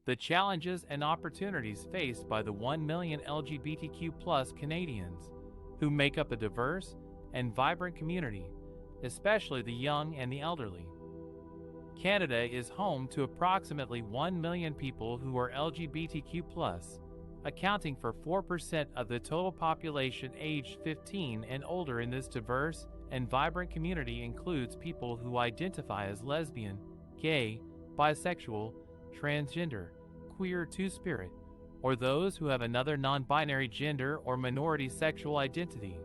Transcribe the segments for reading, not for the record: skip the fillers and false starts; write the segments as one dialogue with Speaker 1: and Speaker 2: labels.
Speaker 1: the challenges and opportunities faced by the 1 million LGBTQ Canadians, who make up a diverse and vibrant community, especially the young and the elderly. Canada is home to approximately 1 million people who are LGBTQ+, accounting for 4% of the total population aged 15 and older. In this diverse and vibrant community includes people who identify as lesbian, gay, bisexual, transgender, queer two-spirit, or those who have another non-binary gender or minority sexual identity.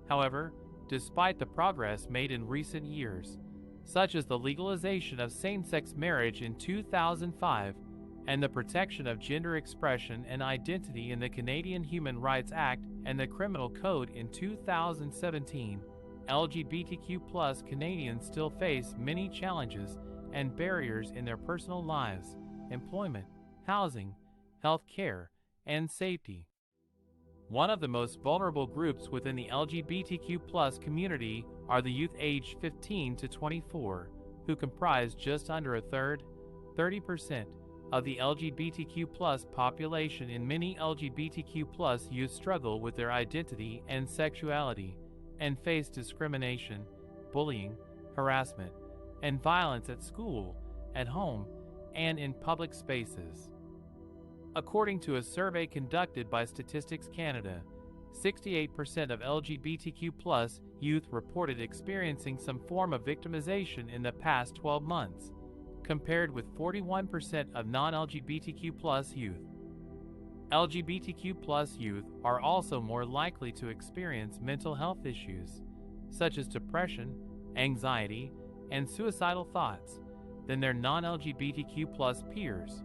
Speaker 1: However, despite the progress made in recent years, such as the legalization of same-sex marriage in 2005 and the protection of gender expression and identity in the Canadian Human Rights Act and the Criminal Code in 2017, LGBTQ+ Canadians still face many challenges and barriers in their personal lives, employment, housing, health care, and safety. One of the most vulnerable groups within the LGBTQ+ community are the youth aged 15 to 24, who comprise just under a third, 30%, of the LGBTQ+ population. In many LGBTQ+ youth struggle with their identity and sexuality and face discrimination, bullying, harassment, and violence at school, at home, and in public spaces. According to a survey conducted by Statistics Canada, 68% of LGBTQ+ youth reported experiencing some form of victimization in the past 12 months, compared with 41% of non-LGBTQ+ youth. LGBTQ+ youth are also more likely to experience mental health issues, such as depression, anxiety, and suicidal thoughts, than their non-LGBTQ+ peers.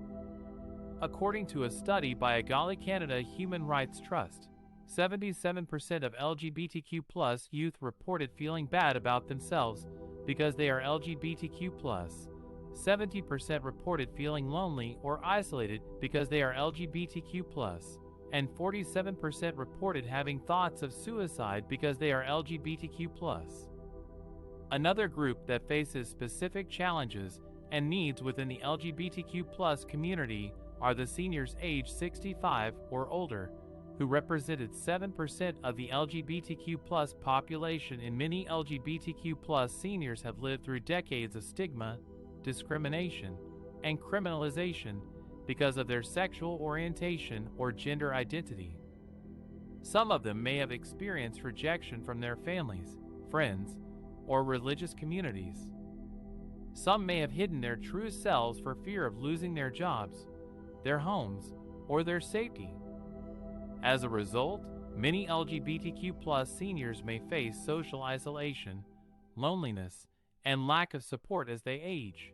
Speaker 1: According to a study by Egali Canada Human Rights Trust, 77% of LGBTQ+ youth reported feeling bad about themselves because they are LGBTQ+. 70% reported feeling lonely or isolated because they are LGBTQ+, and 47% reported having thoughts of suicide because they are LGBTQ+. Another group that faces specific challenges and needs within the LGBTQ+ community are the seniors aged 65 or older, who represented 7% of the LGBTQ+ population. In many LGBTQ+ seniors have lived through decades of stigma, discrimination, and criminalization because of their sexual orientation or gender identity. Some of them may have experienced rejection from their families, friends, or religious communities. Some may have hidden their true selves for fear of losing their jobs, their homes, or their safety. As a result, many LGBTQ+ seniors may face social isolation, loneliness, and lack of support as they age.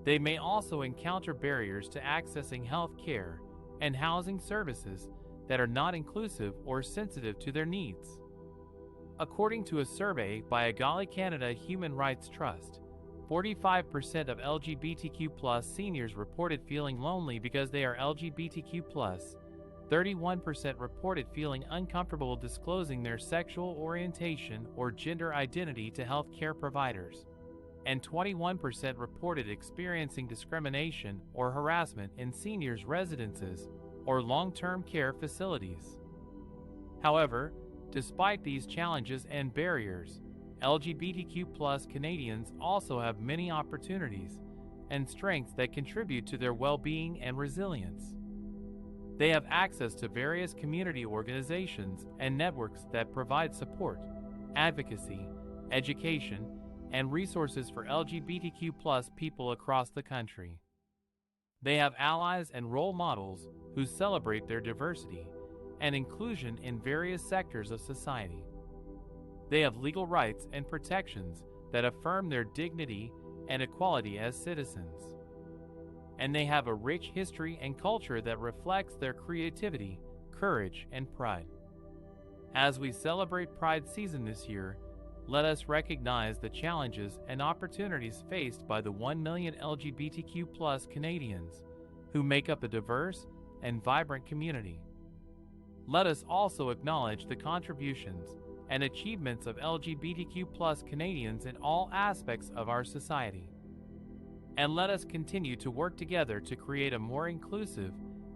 Speaker 1: They may also encounter barriers to accessing health care and housing services that are not inclusive or sensitive to their needs. According to a survey by Egali Canada Human Rights Trust, 45% of LGBTQ+ seniors reported feeling lonely because they are LGBTQ+. 31% reported feeling uncomfortable disclosing their sexual orientation or gender identity to healthcare providers, and 21% reported experiencing discrimination or harassment in seniors' residences or long-term care facilities. However, despite these challenges and barriers, LGBTQ+ Canadians also have many opportunities and strengths that contribute to their well-being and resilience. They have access to various community organizations and networks that provide support, advocacy, education, and resources for LGBTQ+ people across the country. They have allies and role models who celebrate their diversity and inclusion in various sectors of society. They have legal rights and protections that affirm their dignity and equality as citizens. And they have a rich history and culture that reflects their creativity, courage, and pride. As we celebrate Pride season this year, let us recognize the challenges and opportunities faced by the 1 million LGBTQ+ Canadians, who make up a diverse and vibrant community. Let us also acknowledge the contributions and achievements of LGBTQ+ Canadians in all aspects of our society. and let us continue to work together to create a more inclusive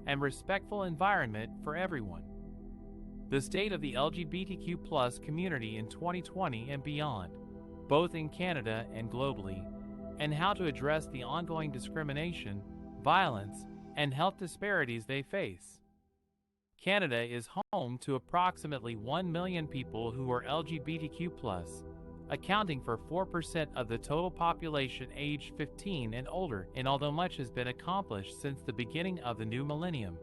Speaker 1: and respectful environment for everyone. The state of the LGBTQ+ community in 2020 and beyond, both in Canada and globally, and how to address the ongoing discrimination, violence, and health disparities they face. Canada is home to approximately 1 million people who are LGBTQ+, accounting for 4% of the total population aged 15 and older, and although much has been accomplished since the beginning of the new millennium,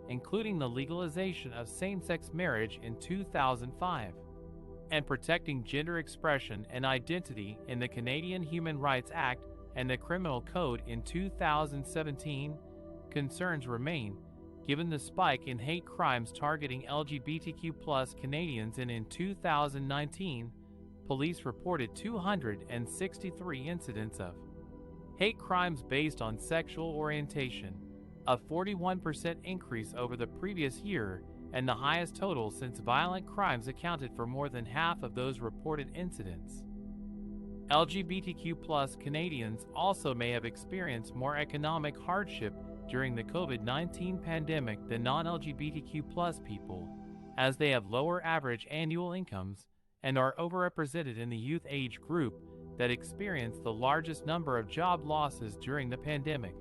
Speaker 1: including the legalization of same-sex marriage in 2005, and protecting gender expression and identity in the Canadian Human Rights Act and the Criminal Code in 2017, concerns remain, given the spike in hate crimes targeting LGBTQ+ Canadians, and in 2019, police reported 263 incidents of hate crimes based on sexual orientation, a 41% increase over the previous year and the highest total since violent crimes accounted for more than half of those reported incidents. LGBTQ+ Canadians also may have experienced more economic hardship during the COVID-19 pandemic than non-LGBTQ+ people, as they have lower average annual incomes and are overrepresented in the youth age group that experienced the largest number of job losses during the pandemic.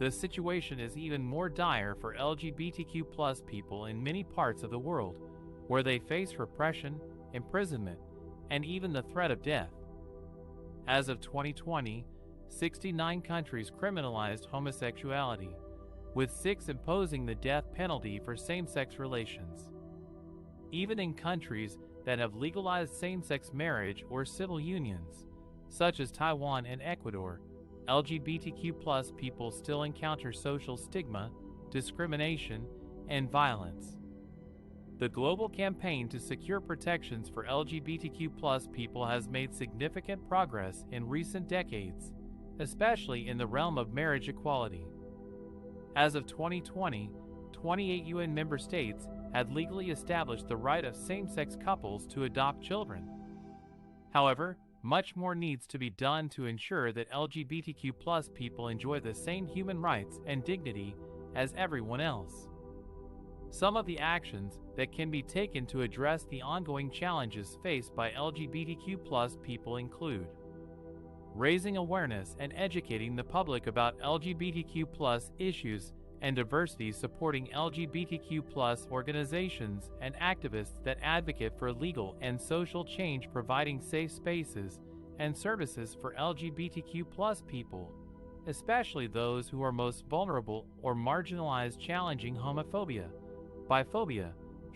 Speaker 1: The situation is even more dire for LGBTQ+ people in many parts of the world, where they face repression, imprisonment, and even the threat of death. As of 2020, 69 countries criminalized homosexuality, with 6 imposing the death penalty for same-sex relations. Even in countries that have legalized same-sex marriage or civil unions, such as Taiwan and Ecuador, LGBTQ+ people still encounter social stigma, discrimination, and violence. The global campaign to secure protections for LGBTQ+ people has made significant progress in recent decades, especially in the realm of marriage equality. As of 2020, 28 UN member states had legally established the right of same-sex couples to adopt children. However, much more needs to be done to ensure that LGBTQ+ people enjoy the same human rights and dignity as everyone else. Some of the actions that can be taken to address the ongoing challenges faced by LGBTQ+ people include raising awareness and educating the public about LGBTQ+ issues and diversity, supporting LGBTQ+ organizations and activists that advocate for legal and social change, providing safe spaces and services for LGBTQ+ people, especially those who are most vulnerable or marginalized, challenging homophobia, biphobia,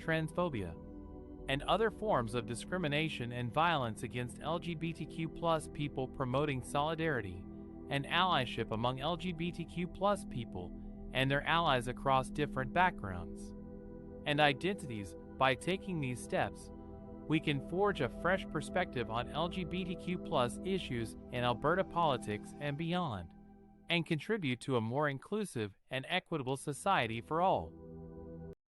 Speaker 1: transphobia, and other forms of discrimination and violence against LGBTQ+ people, promoting solidarity and allyship among LGBTQ+ people and their allies across different backgrounds and identities. By taking these steps, we can forge a fresh perspective on LGBTQ+ issues in Alberta politics and beyond, and contribute to a more inclusive and equitable society for all.